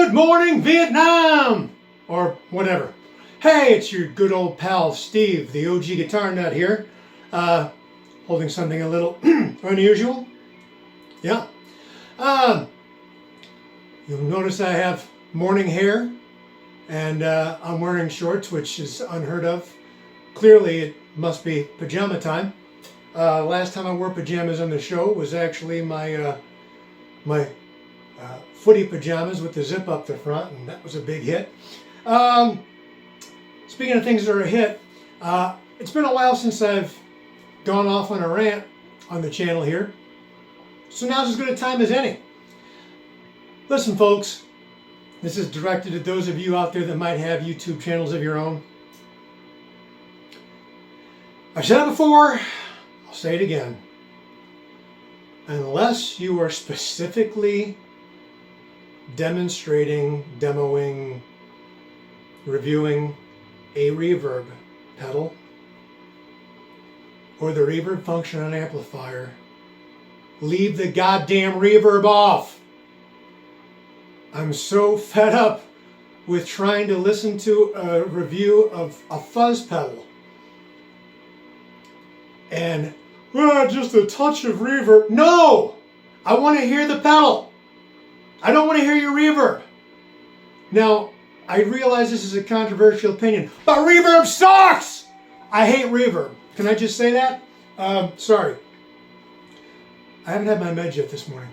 Good morning, Vietnam! Or whatever. Hey, it's your good old pal, Steve, the OG guitar nut here. Holding something a little unusual. Yeah. You'll notice I have morning hair, and I'm wearing shorts, which is unheard of. Clearly, it must be pajama time. Last time I wore pajamas on the show was actually my footy pajamas with the zip up the front, and that was a big hit. Speaking of things that are a hit, it's been a while since I've gone off on a rant on the channel here, so now's as good a time as any. Listen, folks, this is directed to those of you out there that might have YouTube channels of your own. I've said it before, I'll say it again. Unless you are specifically demonstrating, demoing, reviewing a reverb pedal or the reverb function on an amplifier, leave the goddamn reverb off. I'm so fed up with trying to listen to a review of a fuzz pedal and just a touch of reverb. No! I want to hear the pedal. I don't want to hear your reverb. Now, I realize this is a controversial opinion, but reverb sucks! I hate reverb. Can I just say that? Sorry. I haven't had my meds yet this morning.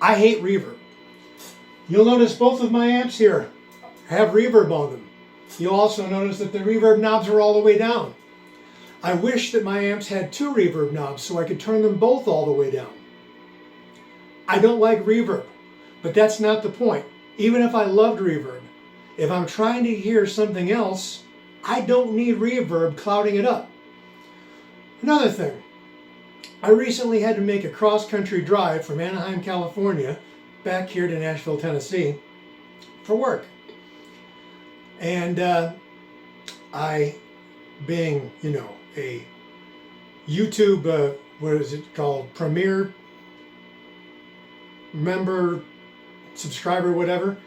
I hate reverb. You'll notice both of my amps here have reverb on them. You'll also notice that the reverb knobs are all the way down. I wish that my amps had two reverb knobs so I could turn them both all the way down. I don't like reverb, but that's not the point. Even if I loved reverb, if I'm trying to hear something else, I don't need reverb clouding it up. Another thing, I recently had to make a cross-country drive from Anaheim, California, back here to Nashville, Tennessee, for work. And I, being, you know, a YouTube, what is it called, Premier member, subscriber, whatever,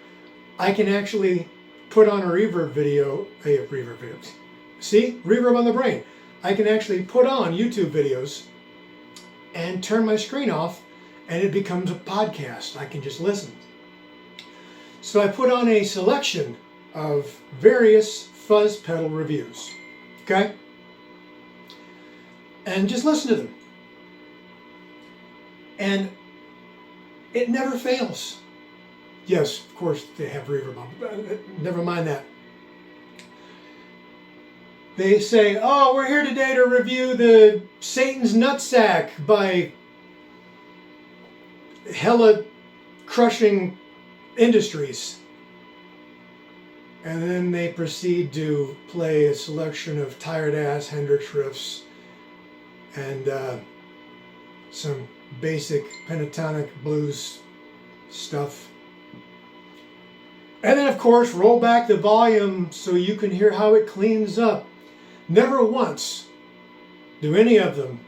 I can actually put on a reverb video, see, reverb on the brain. I can actually put on YouTube videos and turn my screen off, and it becomes a podcast. I can just listen. So I put on a selection of various fuzz pedal reviews, okay? And just listen to them. And it never fails. Yes, of course they have reverb on, but never mind that. They say, oh, we're here today to review the Satan's Nutsack by Hella Crushing Industries. And then they proceed to play a selection of tired ass Hendrix riffs and some basic pentatonic blues stuff. And then, of course, roll back the volume so you can hear how it cleans up. Never once do any of them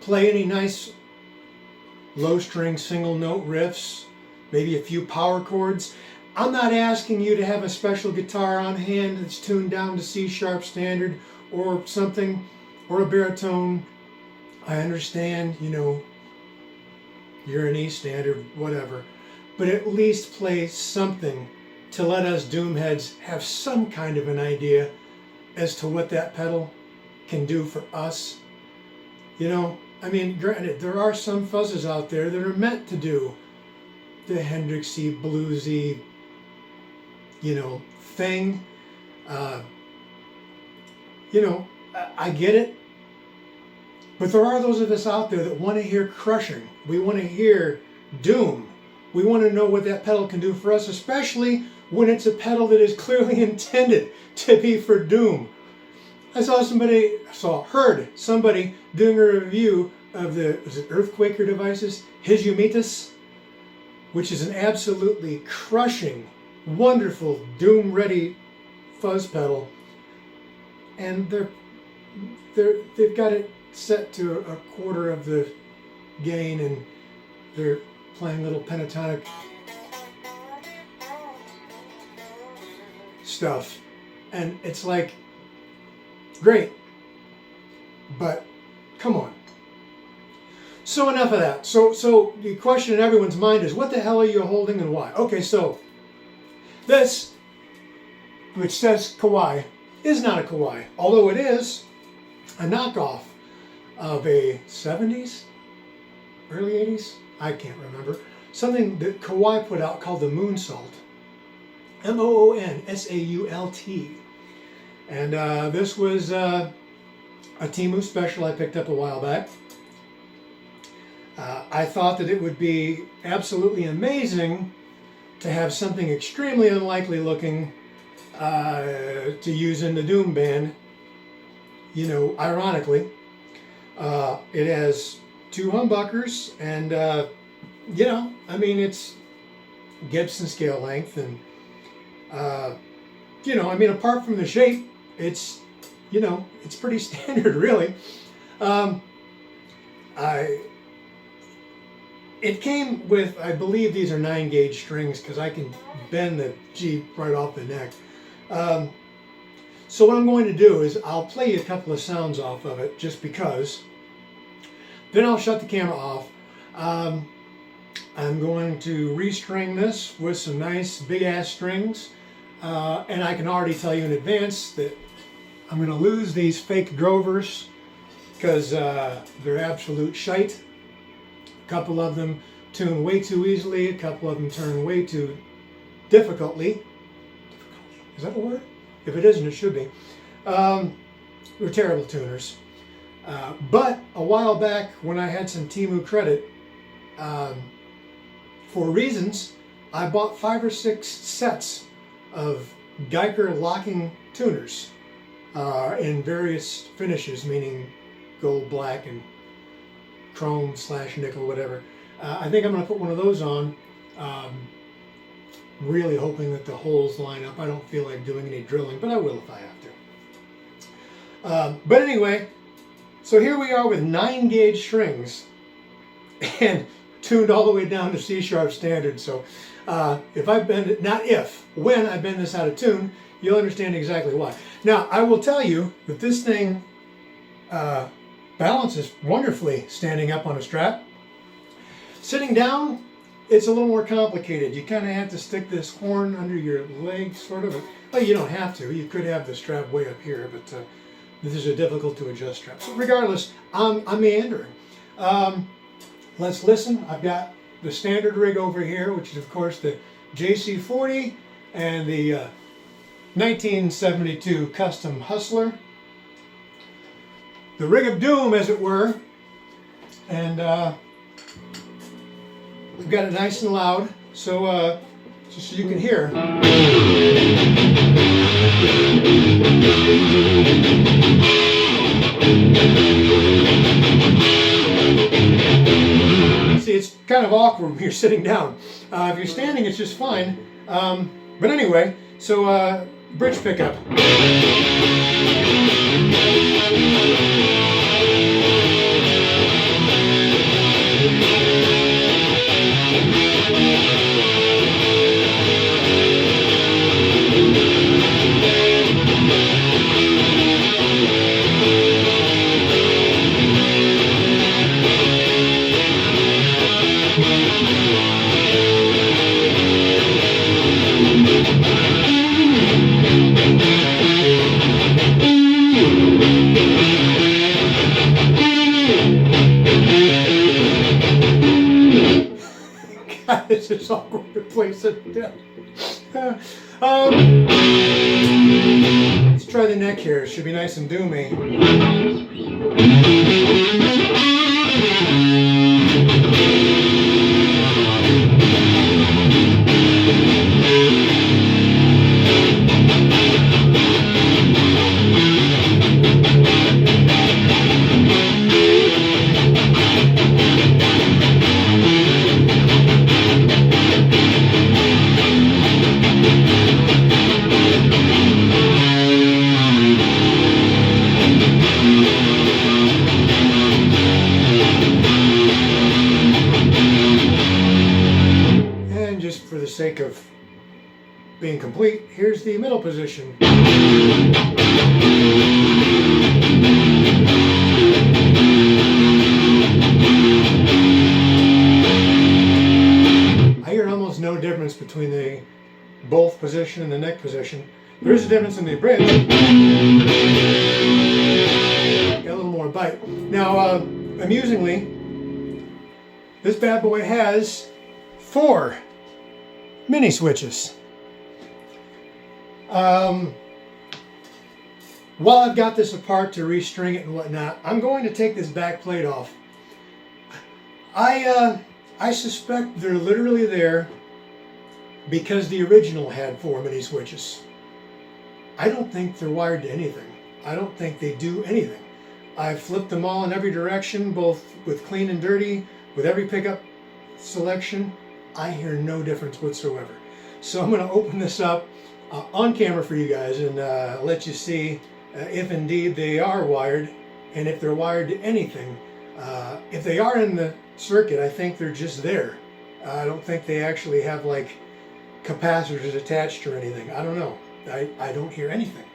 play any nice low-string single-note riffs, maybe a few power chords. I'm not asking you to have a special guitar on hand that's tuned down to C-sharp standard or something, or a baritone. I understand, you know, you're an E standard, whatever. But at least play something to let us doomheads have some kind of an idea as to what that pedal can do for us. You know, I mean, granted, there are some fuzzes out there that are meant to do the Hendrixy, bluesy, you know, thing. You know, I get it. But there are those of us out there that want to hear crushing. We want to hear doom. We want to know what that pedal can do for us, especially when it's a pedal that is clearly intended to be for doom. I heard somebody doing a review of the, was it Earthquaker devices, his Humitas, which is an absolutely crushing, wonderful, doom-ready fuzz pedal, and they've got it set to a quarter of the gain, and they're playing little pentatonic stuff, and it's like, great, but come on. So enough of that. So the question in everyone's mind is, what the hell are you holding and why? Okay, so this, which says KAWAI, is not a KAWAI, although it is a knockoff of a 70s, early 80s, I can't remember, something that KAWAI put out called the Moonsault, M-O-O-N-S-A-U-L-T. And this was a TEMU special I picked up a while back. I thought that it would be absolutely amazing to have something extremely unlikely looking to use in the Doom band. You know, ironically, it has 2 humbuckers, and you know, I mean, it's Gibson scale length, and you know, I mean, apart from the shape, it's, you know, it's pretty standard, really. It came with, I believe these are 9-gauge strings, because I can bend the Jeep right off the neck. So what I'm going to do is I'll play you a couple of sounds off of it, just because. Then I'll shut the camera off. I'm going to restring this with some nice big-ass strings. And I can already tell you in advance that I'm going to lose these fake drovers, because they're absolute shite. A couple of them tune way too easily, a couple of them turn way too difficultly. Is that a word? If it isn't, it should be. They're terrible tuners. But a while back, when I had some TEMU credit, for reasons, I bought 5 or 6 sets of Geiger locking tuners in various finishes, meaning gold, black, and chrome / nickel, whatever. I think I'm going to put one of those on, really hoping that the holes line up. I don't feel like doing any drilling, but I will if I have to. But anyway, so here we are with 9-gauge strings and tuned all the way down to C-sharp standard. So if I bend it, not if, when I bend this out of tune, you'll understand exactly why. Now, I will tell you that this thing balances wonderfully standing up on a strap. Sitting down, it's a little more complicated. You kind of have to stick this horn under your leg, sort of. Well, you don't have to. You could have the strap way up here, but this is a difficult to adjust strap. So regardless, I'm meandering. Let's listen. I've got the standard rig over here, which is of course the JC40 and the 1972 Custom Hustler. The rig of doom, as it were. And we've got it nice and loud, so just so you can hear. See, it's kind of awkward when you're sitting down. If you're standing, it's just fine. But anyway, so bridge pickup. This is awkward to place it down. Let's try the neck here. It should be nice and doomy. For the sake of being complete, here's the middle position. I hear almost no difference between the both position and the neck position. There is a difference in the bridge. Got a little more bite. Now, amusingly, this bad boy has 4 mini switches. While I've got this apart to restring it and whatnot, I'm going to take this back plate off. I suspect they're literally there because the original had 4 mini switches. I don't think they're wired to anything. I don't think they do anything. I've flipped them all in every direction, both with clean and dirty, with every pickup selection. I hear no difference whatsoever. So I'm going to open this up on camera for you guys and let you see if indeed they are wired, and if they're wired to anything. If they are in the circuit, I think they're just there. I don't think they actually have like capacitors attached or anything. I don't know. I don't hear anything.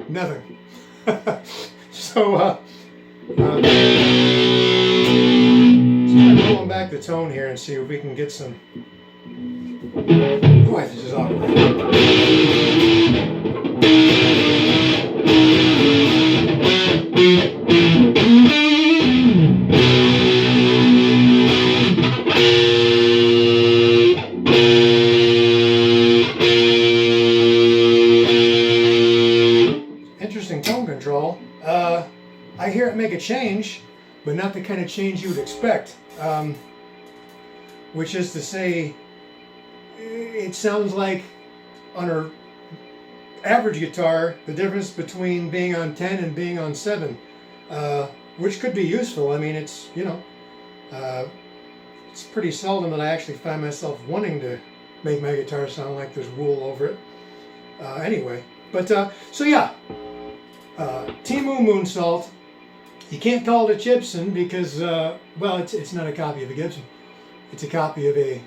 Nothing. So, I'm pulling back the tone here and see if we can get some. Boy, this is awkward. Interesting tone control. I hear it make a change, but not the kind of change you would expect. Which is to say, it sounds like on an average guitar, the difference between being on 10 and being on 7, which could be useful. I mean, it's, you know, it's pretty seldom that I actually find myself wanting to make my guitar sound like there's wool over it. Anyway, but so yeah, TEMU Moonsault. You can't call it a Gibson because, well, it's not a copy of a Gibson. It's a copy of a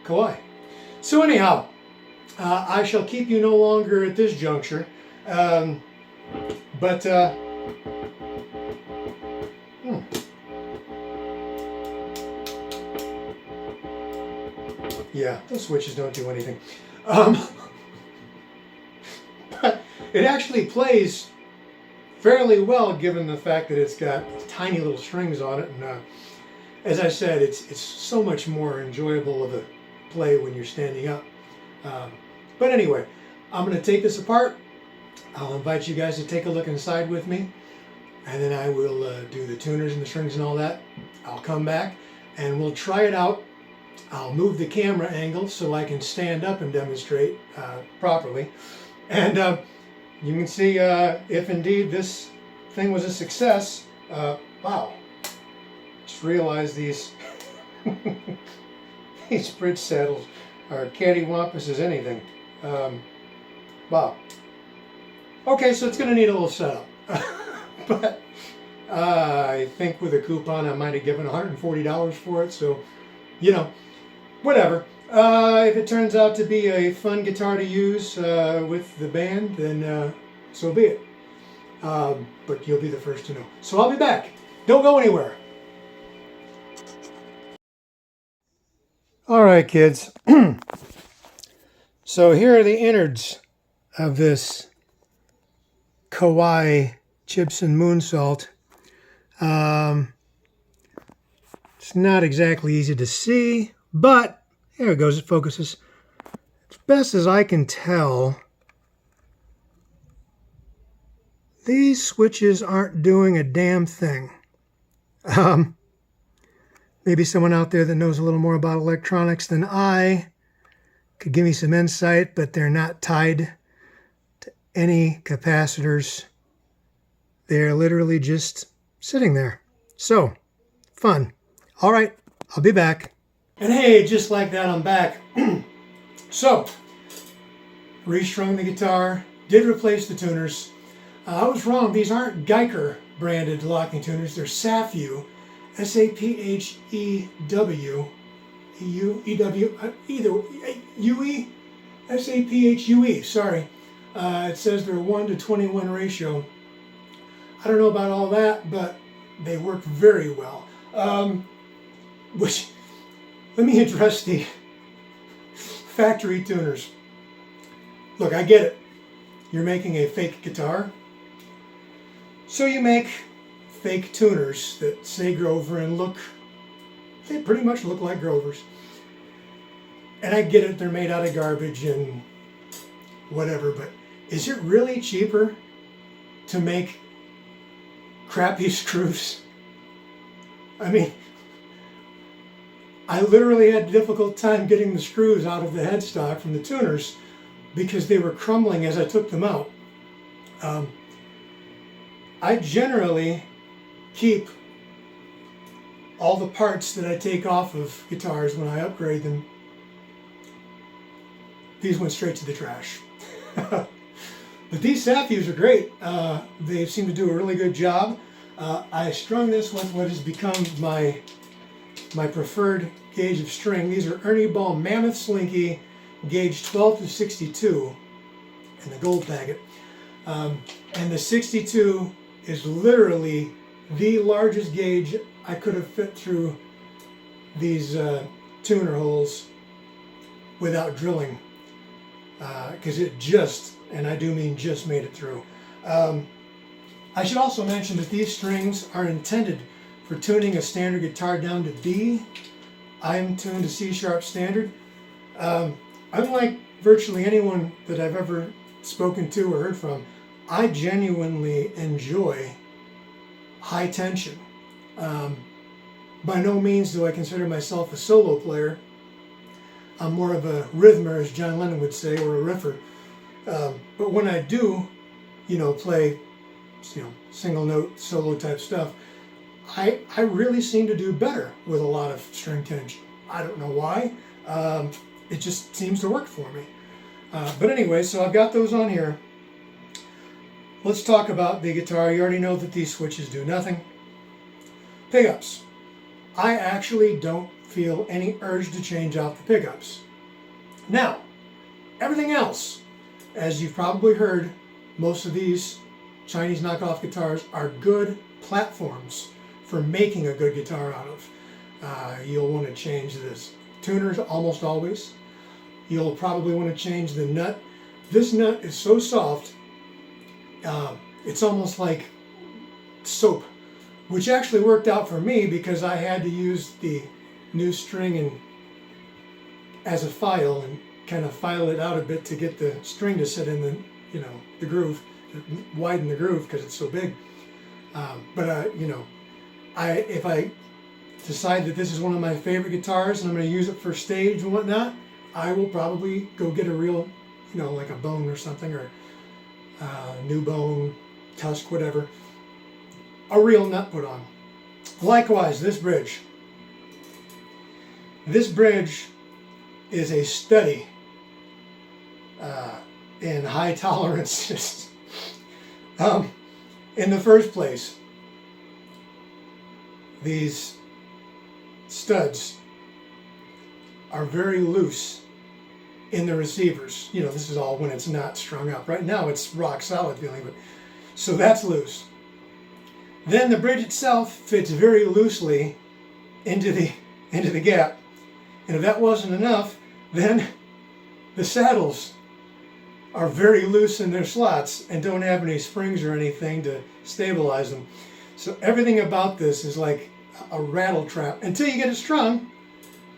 KAWAI. So anyhow, I shall keep you no longer at this juncture. Yeah, those switches don't do anything. But it actually plays fairly well given the fact that it's got tiny little strings on it, and as I said, it's so much more enjoyable of a play when you're standing up. But anyway, I'm going to take this apart. I'll invite you guys to take a look inside with me, and then I will do the tuners and the strings and all that. I'll come back and we'll try it out. I'll move the camera angle so I can stand up and demonstrate properly, and you can see if indeed this thing was a success. Wow, just realized these these bridge saddles are cattywampus as anything. Wow. Okay, so it's going to need a little setup. But I think with a coupon I might have given $140 for it, so, you know, whatever. If it turns out to be a fun guitar to use with the band, then so be it. But you'll be the first to know. So I'll be back. Don't go anywhere. All right, kids. So here are the innards of this KAWAI Gibson Moonsault. It's not exactly easy to see, but there it goes, it focuses. As best as I can tell, these switches aren't doing a damn thing. Maybe someone out there that knows a little more about electronics than I could give me some insight, but they're not tied to any capacitors. They're literally just sitting there. So, fun. All right, I'll be back. And hey, just like that, I'm back. So, restrung the guitar, did replace the tuners. I was wrong. These aren't Geiger branded locking tuners. They're Saphew, S-A-P-H-E-W, E-U-E-W, either U-E, S-A-P-H-U-E, sorry. It says they're 1:21 ratio. I don't know about all that, but they work very well. Which, let me address the factory tuners. Look, I get it. You're making a fake guitar, so you make fake tuners that say Grover and they pretty much look like Grovers. And I get it, they're made out of garbage and whatever, but is it really cheaper to make crappy screws? I mean, I literally had a difficult time getting the screws out of the headstock from the tuners because they were crumbling as I took them out. I generally keep all the parts that I take off of guitars when I upgrade them. These went straight to the trash. But these Saphews are great. They seem to do a really good job. I strung this with what has become my preferred gauge of string. These are Ernie Ball Mammoth Slinky, gauge 12 to 62 in the gold packet. And the 62 is literally the largest gauge I could have fit through these tuner holes without drilling, because it just, and I do mean just, made it through. I should also mention that these strings are intended for tuning a standard guitar down to B. I'm tuned to C sharp standard. Unlike virtually anyone that I've ever spoken to or heard from, I genuinely enjoy high tension. By no means do I consider myself a solo player. I'm more of a rhythmer, as John Lennon would say, or a riffer. But when I do, play, single note solo type stuff, I really seem to do better with a lot of string tension. I don't know why. It just seems to work for me. But anyway, so I've got those on here. Let's talk about the guitar. You already know that these switches do nothing. Pickups. I actually don't feel any urge to change out the pickups. Now, everything else, as you've probably heard, most of these Chinese knockoff guitars are good platforms for making a good guitar out of. You'll want to change this tuners almost always. You'll probably want to change the nut. This nut is so soft, it's almost like soap, which actually worked out for me because I had to use the new string as a file and kind of file it out a bit to get the string to sit in the groove, widen the groove because it's so big. If I decide that this is one of my favorite guitars and I'm going to use it for stage and whatnot, I will probably go get a real, like a bone or something, or new bone, tusk, whatever, a real nut put on. Likewise, this bridge. This bridge is a study in high tolerances. In the first place, these studs are very loose in the receivers. This is all when it's not strung up. Right now it's rock solid feeling, but so that's loose. Then the bridge itself fits very loosely into the gap. And if that wasn't enough, then the saddles are very loose in their slots and don't have any springs or anything to stabilize them. So everything about this is like a rattle trap until you get it strung,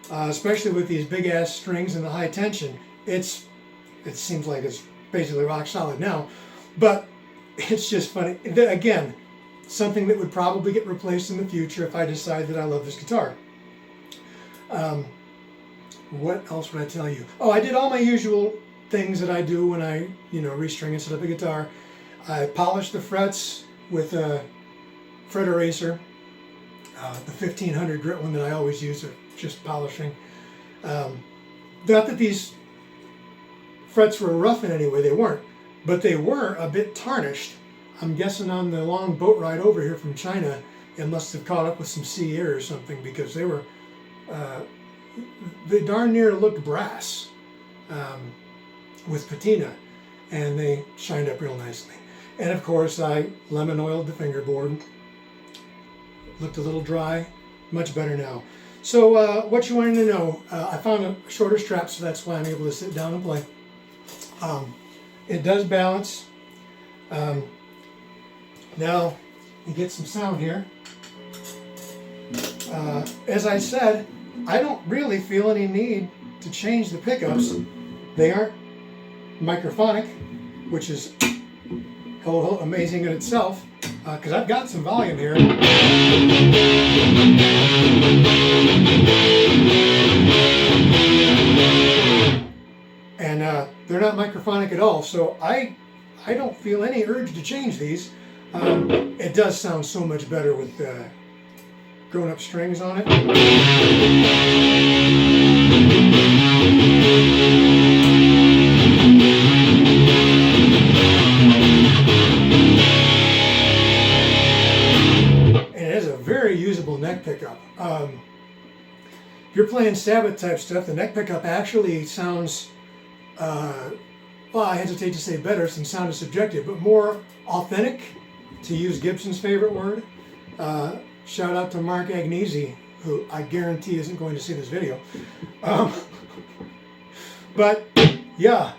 especially with these big ass strings and the high tension. It seems like it's basically rock solid now, but it's just funny. Again, something that would probably get replaced in the future if I decide that I love this guitar. What else would I tell you? Oh, I did all my usual things that I do when I, restring and set up a guitar. I polished the frets with a fret eraser. The 1500 grit one that I always use, or just polishing. Not that these frets were rough in any way. They weren't. But they were a bit tarnished. I'm guessing on the long boat ride over here from China, it must have caught up with some sea air or something, because they were, they darn near looked brass with patina, and they shined up real nicely. And of course, I lemon oiled the fingerboard. Looked a little dry, much better now. So what you wanted to know, I found a shorter strap, so that's why I'm able to sit down and play. It does balance. Now, you get some sound here. As I said, I don't really feel any need to change the pickups. They aren't microphonic, which is amazing in itself, because I've got some volume here. And they're not microphonic at all, so I don't feel any urge to change these. It does sound so much better with grown-up strings on it. Usable neck pickup. If you're playing Sabbath type stuff, the neck pickup actually sounds, well, I hesitate to say better since sound is subjective, but more authentic, to use Gibson's favorite word. Shout out to Mark Agnesi, who I guarantee isn't going to see this video. But yeah.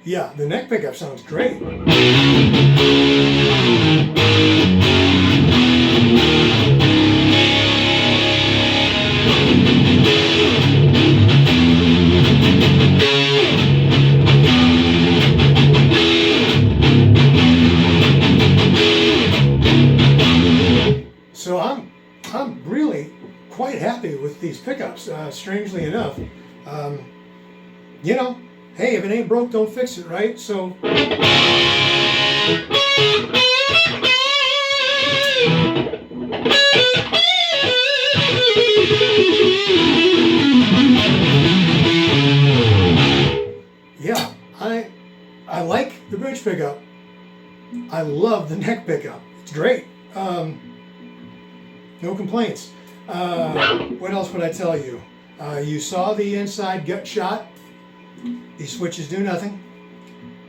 Yeah, the neck pickup sounds great. So I'm really quite happy with these pickups, strangely enough. You know, hey, if it ain't broke, don't fix it, right? So yeah, I like the bridge pickup. I love the neck pickup. It's great. No complaints. What else would I tell you? You saw the inside gut shot. These switches do nothing.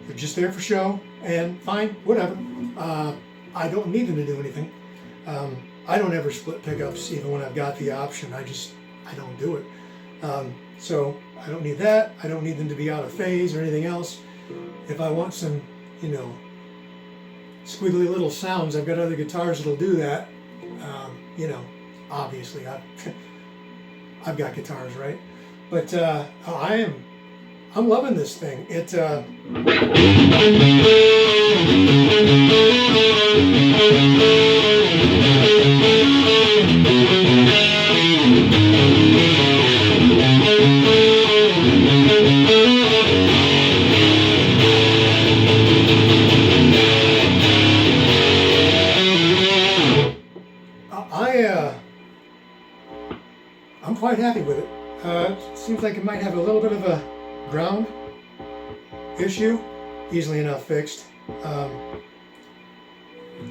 They're just there for show, and fine, whatever. I don't need them to do anything. I don't ever split pickups, even when I've got the option. I don't do it. So I don't need that. I don't need them to be out of phase or anything else. If I want some, you know, squiggly little sounds, I've got other guitars that'll do that. You know, obviously, I've got guitars, right? But I'm loving this thing. I'm quite happy with it. Seems like it might have a little bit of a ground issue, easily enough fixed.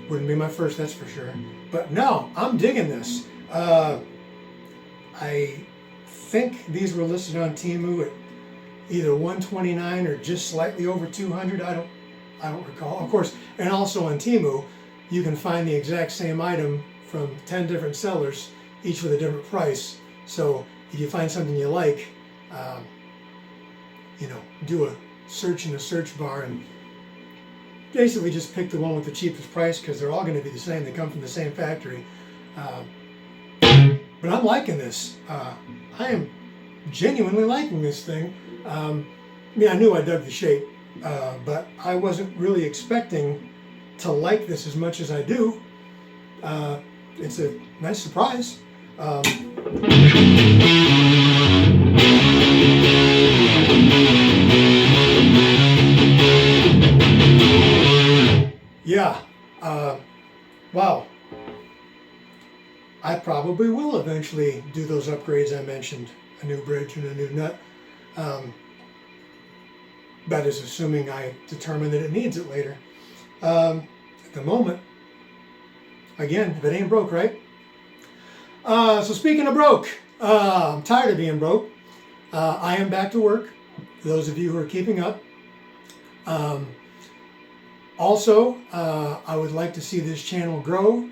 Wouldn't be my first, that's for sure. But no, I'm digging this. I think these were listed on TEMU at either 129 or just slightly over 200. I don't recall. Of course, and also on TEMU, you can find the exact same item from 10 different sellers, each with a different price. So if you find something you like, you know, do a search in the search bar and basically just pick the one with the cheapest price, because they're all going to be the same. They come from the same factory. But I'm liking this. I am genuinely liking this thing. I mean, I knew I dug the shape, but I wasn't really expecting to like this as much as I do. It's a nice surprise. Yeah, wow. I probably will eventually do those upgrades I mentioned. A new bridge and a new nut. That is assuming I determine that it needs it later. At the moment, again, if it ain't broke, right? So speaking of broke, I'm tired of being broke. I am back to work, for those of you who are keeping up. Also, I would like to see this channel grow.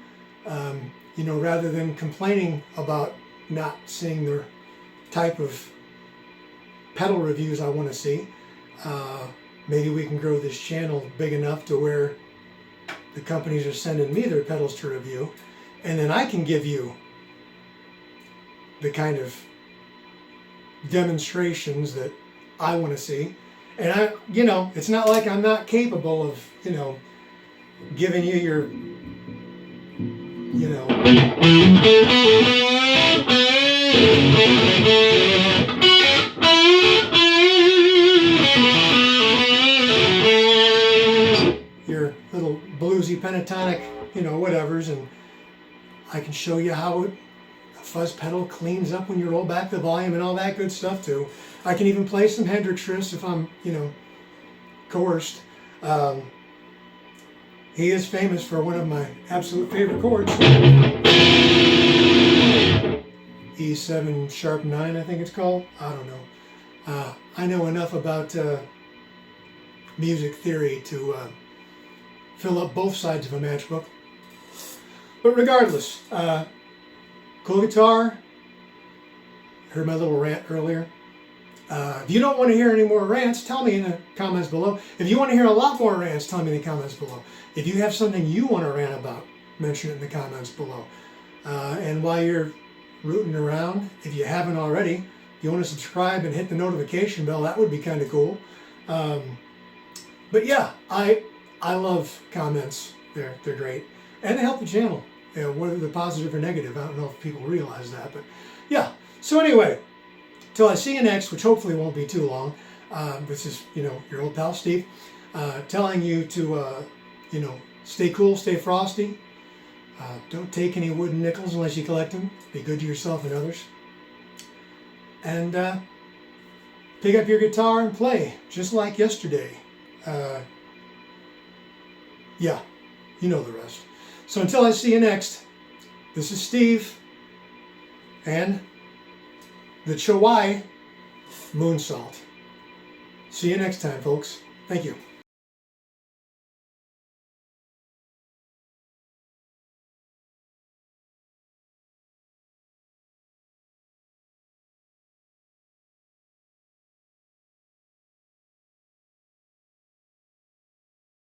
You know, rather than complaining about not seeing the type of pedal reviews I want to see, maybe we can grow this channel big enough to where the companies are sending me their pedals to review, and then I can give you the kind of demonstrations that I want to see. And you know, it's not like I'm not capable of, you know, giving you your, you know, your little bluesy pentatonic, you know, whatevers, and I can show you how a fuzz pedal cleans up when you roll back the volume and all that good stuff too. I can even play some Hendrix riffs if I'm, you know, coerced. He is famous for one of my absolute favorite chords. E7 sharp 9, I think it's called. I don't know. I know enough about music theory to fill up both sides of a matchbook. But regardless, cool guitar. Heard my little rant earlier. If you don't want to hear any more rants, tell me in the comments below. If you want to hear a lot more rants, tell me in the comments below. If you have something you want to rant about, mention it in the comments below. And while you're rooting around, if you haven't already, if you want to subscribe and hit the notification bell, that would be kind of cool. But yeah, I love comments. They're great. And they help the channel. You know, whether they're positive or negative, I don't know if people realize that. But yeah, so anyway, till I see you next, which hopefully won't be too long. This is, you know, your old pal Steve, telling you to, you know, stay cool, stay frosty. Don't take any wooden nickels unless you collect them. Be good to yourself and others. And pick up your guitar and play, just like yesterday. Yeah, you know the rest. So until I see you next, this is Steve and the Chawai Moonsault. See you next time, folks. Thank you.